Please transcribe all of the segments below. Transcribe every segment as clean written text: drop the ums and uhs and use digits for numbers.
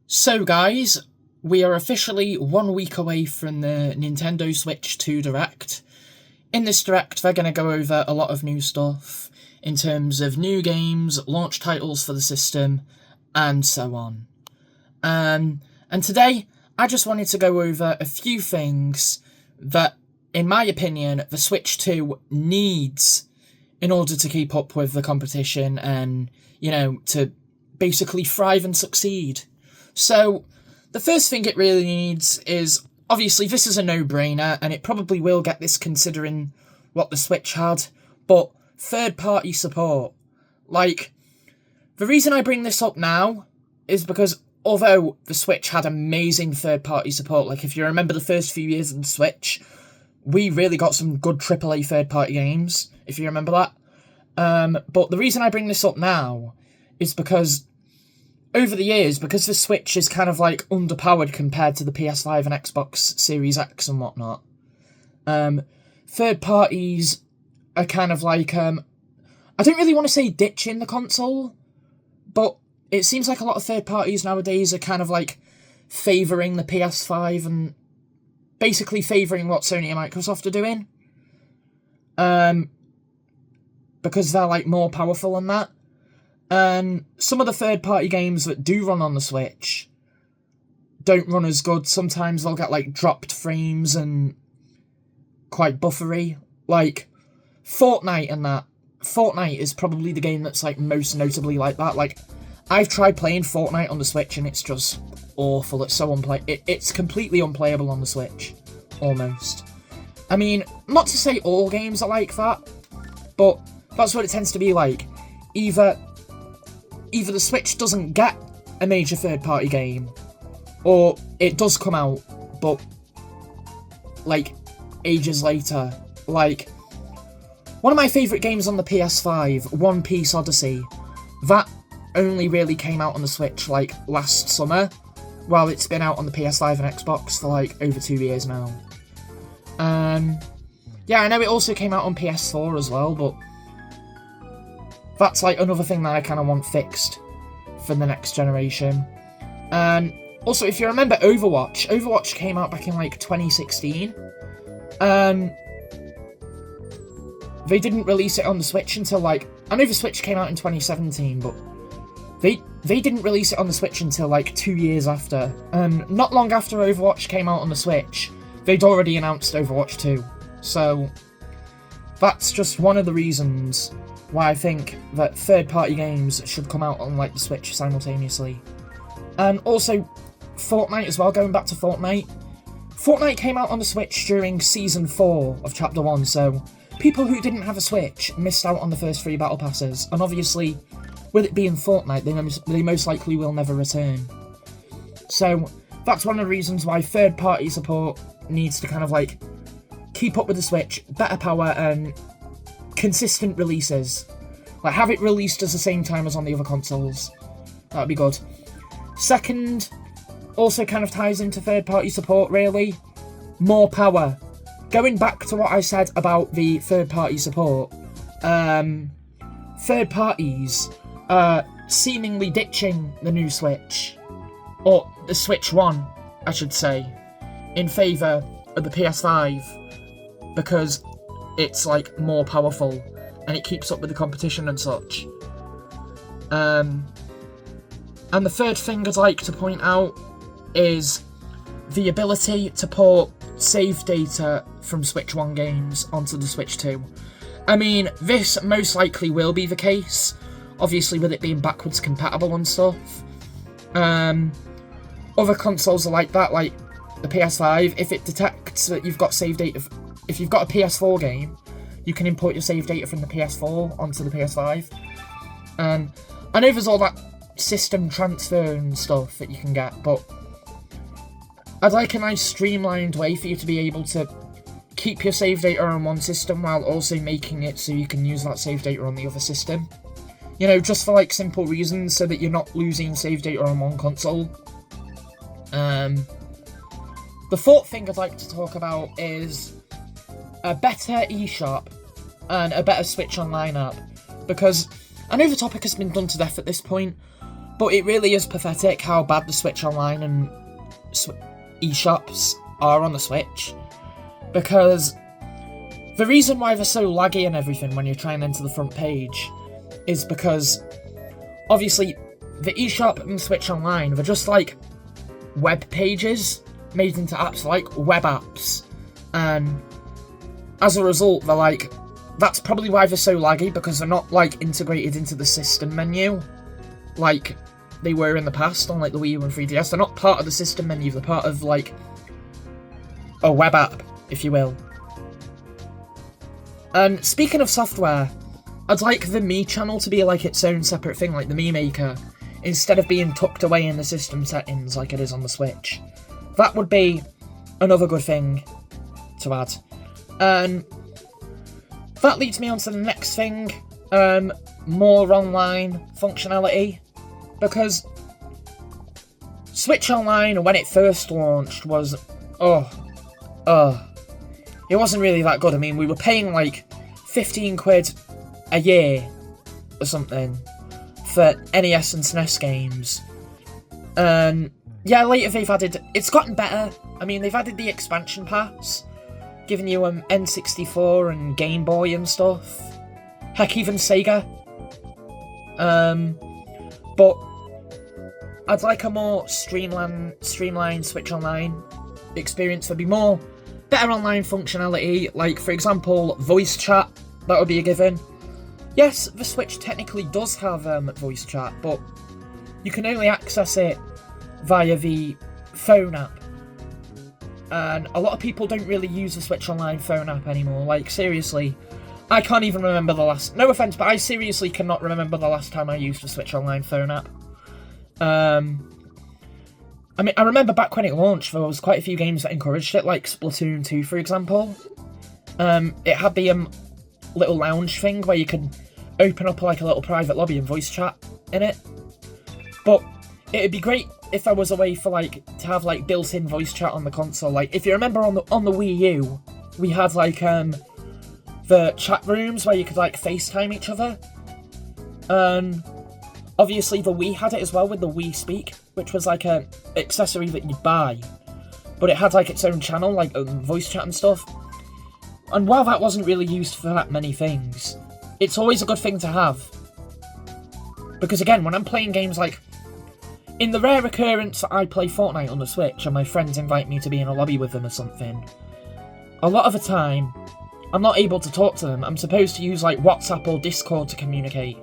So, guys, we are officially 1 week away from the Nintendo Switch 2 Direct. In this Direct, they're going to go over a lot of new stuff in terms of new games, launch titles for the system, and so on. And today, I just wanted to go over a few things that, in my opinion, the Switch 2 needs in order to keep up with the competition and, to basically thrive and succeed. So, the first thing it really needs is, obviously this is a no-brainer, and it probably will get this considering what the Switch had, but third-party support. The reason I bring this up now is because although the Switch had amazing third-party support, if you remember the first few years of the Switch, we really got some good AAA third-party games, if you remember that. But the reason I bring this up now is because over the years, because the Switch is kind of underpowered compared to the PS5 and Xbox Series X and whatnot, third parties are kind of I don't really want to say ditching the console, but it seems like a lot of third parties nowadays are kind of favouring the PS5 and basically favouring what Sony and Microsoft are doing. Because they're more powerful than that. And some of the third-party games that do run on the Switch don't run as good. Sometimes they'll get, dropped frames and quite buffery. Fortnite and that. Fortnite is probably the game that's, most notably like that. I've tried playing Fortnite on the Switch and it's just awful. It's so it's completely unplayable on the Switch. Almost. I mean, not to say all games are like that, but that's what it tends to be like. Either the Switch doesn't get a major third-party game, or it does come out, but, ages later. One of my favourite games on the PS5, One Piece Odyssey, that only really came out on the Switch, last summer, while it's been out on the PS5 and Xbox for, over 2 years now. Yeah, I know it also came out on PS4 as well, but that's, another thing that I kind of want fixed for the next generation. And also, if you remember Overwatch came out back in, 2016. They didn't release it on the Switch until, I know the Switch came out in 2017, but they didn't release it on the Switch until, 2 years after. And not long after Overwatch came out on the Switch, they'd already announced Overwatch 2. So, that's just one of the reasons why I think that third-party games should come out on, the Switch simultaneously. And also, Fortnite as well, going back to Fortnite. Fortnite came out on the Switch during Season 4 of Chapter 1, so people who didn't have a Switch missed out on the first 3 Battle Passes, and obviously, with it being Fortnite, they most likely will never return. So, that's one of the reasons why third-party support needs to kind of, keep up with the Switch, better power, and consistent releases. Have it released at the same time as on the other consoles. That would be good. Second, also kind of ties into third-party support, really. More power. Going back to what I said about the third-party support, third parties are seemingly ditching the new Switch, or the Switch 1, I should say, in favour of the PS5, because it's more powerful and it keeps up with the competition and such. And the third thing I'd like to point out is the ability to port save data from Switch 1 games onto the Switch 2. I mean, this most likely will be the case, obviously with it being backwards compatible and stuff. Other consoles are like that, like the PS5, if it detects that you've got save data. If you've got a PS4 game, you can import your save data from the PS4 onto the PS5. I know there's all that system transfer and stuff that you can get, but I'd like a nice streamlined way for you to be able to keep your save data on one system while also making it so you can use that save data on the other system. You know, just for simple reasons so that you're not losing save data on one console. The fourth thing I'd like to talk about is a better eShop and a better Switch Online app. because I know the topic has been done to death at this point, but it really is pathetic how bad the Switch Online and eShops are on the Switch, because the reason why they're so laggy and everything when you're trying to enter the front page is because, obviously, the eShop and Switch Online, they're just like web pages made into apps, like web apps, and as a result, they're like, that's probably why they're so laggy, because they're not like integrated into the system menu like they were in the past on like the Wii U and 3DS. They're not part of the system menu, they're part of like a web app, if you will. And speaking of software, I'd like the Mii channel to be like its own separate thing, like the Mii Maker, instead of being tucked away in the system settings like it is on the Switch. That would be another good thing to add. And that leads me on to the next thing, more online functionality, because Switch Online, when it first launched, was, it wasn't really that good. I mean, we were paying like 15 quid a year or something for NES and SNES games, and yeah, later they've added, it's gotten better. I mean, they've added the expansion packs, giving you N64 and Game Boy and stuff. Heck, even Sega. But I'd like a more streamlined Switch Online experience. There'd be more better online functionality, like, for example, voice chat. That would be a given. Yes, the Switch technically does have voice chat, but you can only access it via the phone app. And a lot of people don't really use the Switch Online phone app anymore. Like, seriously, I can't even remember the last... No offense, but I seriously cannot remember the last time I used the Switch Online phone app. I mean, I remember back when it launched, there was quite a few games that encouraged it, like Splatoon 2, for example. It had the little lounge thing where you could open up like a little private lobby and voice chat in it. But it'd be great if there was a way for like to have like built-in voice chat on the console. Like, if you remember on the Wii U, we had like the chat rooms where you could like FaceTime each other. Obviously the Wii had it as well with the Wii Speak, which was like a accessory that you'd buy, but it had like its own channel, like voice chat and stuff. And while that wasn't really used for that many things, it's always a good thing to have. Because again, when I'm playing games like, in the rare occurrence that I play Fortnite on the Switch and my friends invite me to be in a lobby with them or something, a lot of the time, I'm not able to talk to them. I'm supposed to use like WhatsApp or Discord to communicate.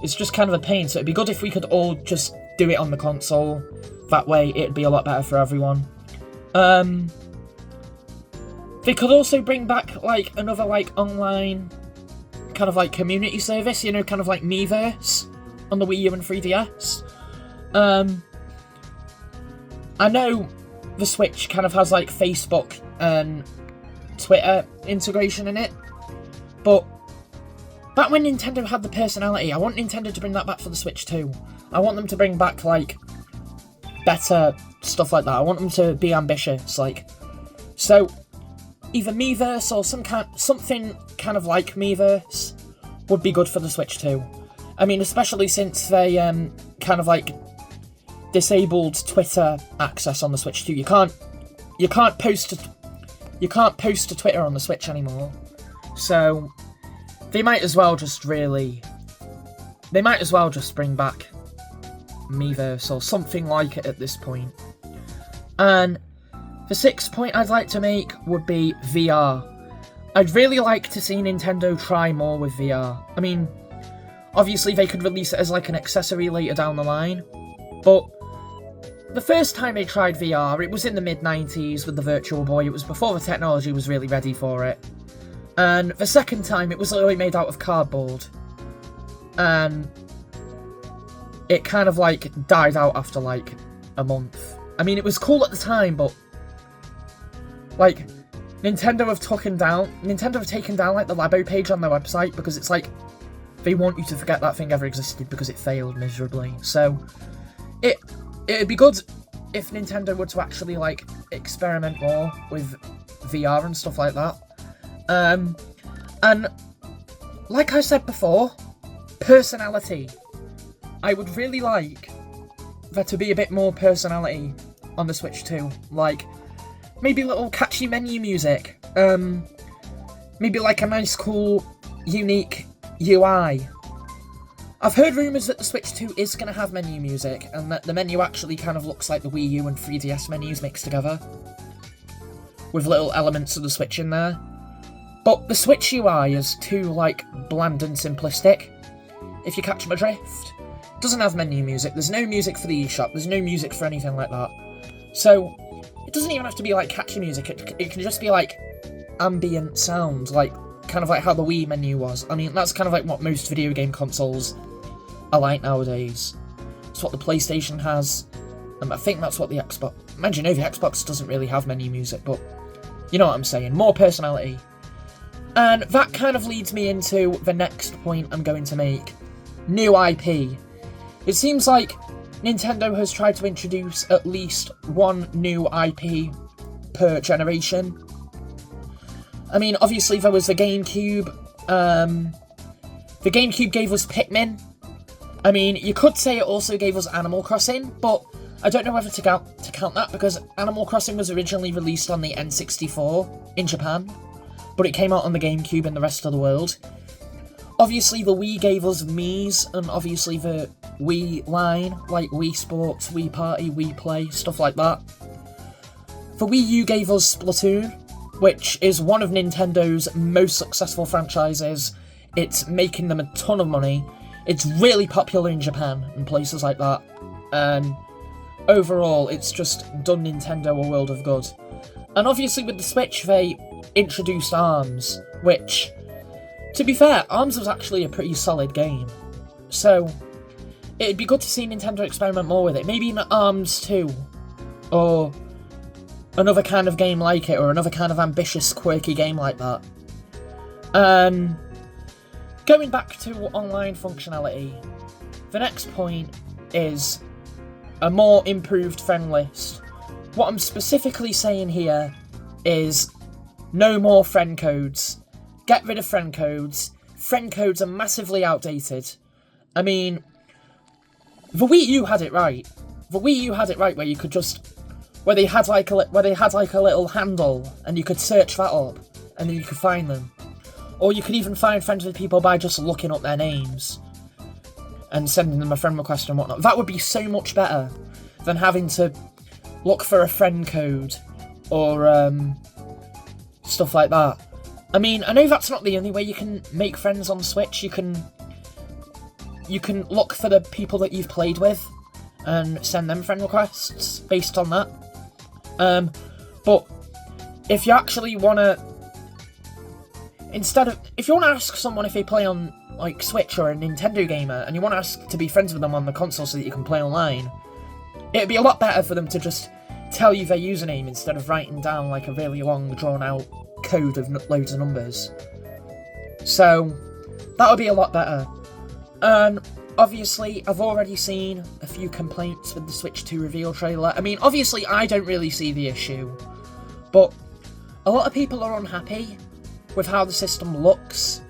It's just kind of a pain, so it'd be good if we could all just do it on the console. That way, it'd be a lot better for everyone. They could also bring back like another like online kind of like community service, you know, kind of like Miiverse on the Wii U and 3DS. I know the Switch kind of has like Facebook and Twitter integration in it, but back when Nintendo had the personality, I want Nintendo to bring that back for the Switch too. I want them to bring back like better stuff like that. I want them to be ambitious, like, so either Miiverse or something kind of like Miiverse would be good for the Switch too. I mean, especially since they kind of like disabled Twitter access on the Switch too. You can't post to Twitter on the Switch anymore. So they might as well just bring back Miiverse or something like it at this point. And the sixth point I'd like to make would be VR. I'd really like to see Nintendo try more with VR. I mean, obviously they could release it as like an accessory later down the line, but the first time they tried VR, it was in the mid-90s with the Virtual Boy. It was before the technology was really ready for it. And the second time, it was literally made out of cardboard. And it kind of like died out after like a month. I mean, it was cool at the time, but like Nintendo have taken down like the Labo page on their website, because it's like they want you to forget that thing ever existed because it failed miserably. So it'd be good if Nintendo were to actually like experiment more with VR and stuff like that. And like I said before, personality. I would really like there to be a bit more personality on the Switch 2. Like, maybe a little catchy menu music. Maybe like a nice, cool, unique UI. I've heard rumours that the Switch 2 is going to have menu music, and that the menu actually kind of looks like the Wii U and 3DS menus mixed together, with little elements of the Switch in there. But the Switch UI is too, like, bland and simplistic, if you catch my drift. It doesn't have menu music, there's no music for the eShop, there's no music for anything like that. So, it doesn't even have to be, like, catchy music, it can just be, like, ambient sounds, like, kind of like how the Wii menu was. I mean, that's kind of like what most video game consoles are like nowadays. It's what the PlayStation has, and I think that's what the Xbox... Mind you, no, the Xbox doesn't really have menu music, but you know what I'm saying, more personality. And that kind of leads me into the next point I'm going to make. New IP. It seems like Nintendo has tried to introduce at least one new IP per generation. I mean, obviously there was the GameCube. The GameCube gave us Pikmin. I mean, you could say it also gave us Animal Crossing, but I don't know whether to count that, because Animal Crossing was originally released on the N64 in Japan, but it came out on the GameCube in the rest of the world. Obviously, the Wii gave us Mii's, and obviously the Wii line, like Wii Sports, Wii Party, Wii Play, stuff like that. The Wii U gave us Splatoon, which is one of Nintendo's most successful franchises. It's making them a ton of money. It's really popular in Japan and places like that. And overall, it's just done Nintendo a world of good. And obviously with the Switch, they introduced ARMS, which, to be fair, ARMS was actually a pretty solid game. So, it'd be good to see Nintendo experiment more with it. Maybe in ARMS 2, or another kind of game like it, or another kind of ambitious, quirky game like that. Going back to online functionality, the next point is a more improved friend list. What I'm specifically saying here is no more friend codes. Get rid of friend codes. Friend codes are massively outdated. I mean, the Wii U had it right. The Wii U had it right where you could just... where they had like a little handle, and you could search that up, and then you could find them. Or you could even find friends with people by just looking up their names and sending them a friend request and whatnot. That would be so much better than having to look for a friend code or stuff like that. I mean, I know that's not the only way you can make friends on Switch. You can look for the people that you've played with and send them friend requests based on that. But if you actually want to, if you want to ask someone if they play on, like, Switch or a Nintendo gamer, and you want to ask to be friends with them on the console so that you can play online, it'd be a lot better for them to just tell you their username instead of writing down, like, a really long, drawn-out code of loads of numbers. So, that would be a lot better. And obviously, I've already seen a few complaints with the Switch 2 reveal trailer. I mean, obviously, I don't really see the issue, but a lot of people are unhappy with how the system looks,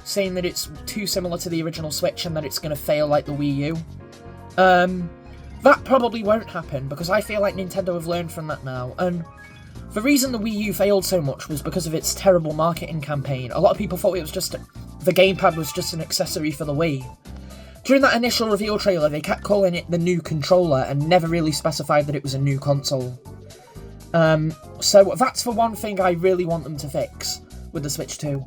saying that it's too similar to the original Switch and that it's going to fail like the Wii U. That probably won't happen, because I feel like Nintendo have learned from that now, and the reason the Wii U failed so much was because of its terrible marketing campaign. A lot of people thought it was just the gamepad was just an accessory for the Wii. During that initial reveal trailer, they kept calling it the new controller and never really specified that it was a new console. So that's the one thing I really want them to fix with the Switch 2.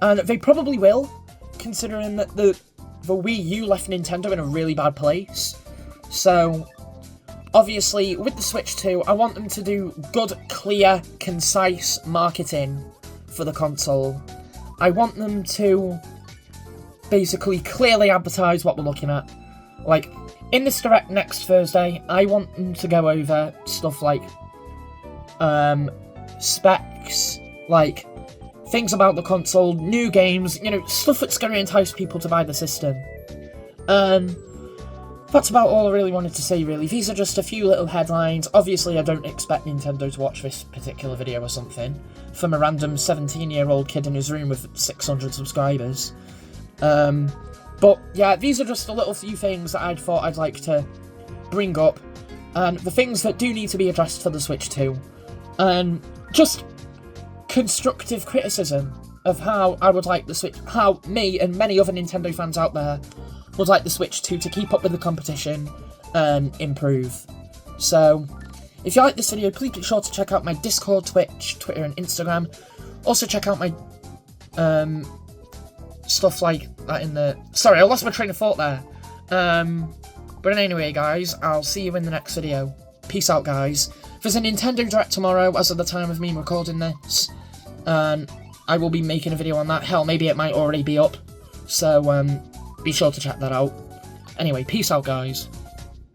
And they probably will, considering that the Wii U left Nintendo in a really bad place. So, obviously, with the Switch 2, I want them to do good, clear, concise marketing for the console. I want them to basically clearly advertise what we're looking at. Like, in this Direct next Thursday, I want them to go over stuff like specs, like things about the console, new games, you know, stuff that's going to entice people to buy the system. that's about all I really wanted to say, really. These are just a few little headlines. Obviously, I don't expect Nintendo to watch this particular video or something from a random 17-year-old kid in his room with 600 subscribers. But yeah, these are just a little few things that I thought I'd like to bring up, and the things that do need to be addressed for the Switch 2. And just constructive criticism of how I would like the Switch, how me and many other Nintendo fans out there would like the Switch 2 to keep up with the competition and improve. So, if you like this video, please be sure to check out my Discord, Twitch, Twitter and Instagram. Also check out my stuff like that in the... Sorry, I lost my train of thought there. But anyway, guys, I'll see you in the next video. Peace out, guys. There's a Nintendo Direct tomorrow, as of the time of me recording this. And I will be making a video on that. Hell, maybe it might already be up. So, be sure to check that out. Anyway, peace out, guys.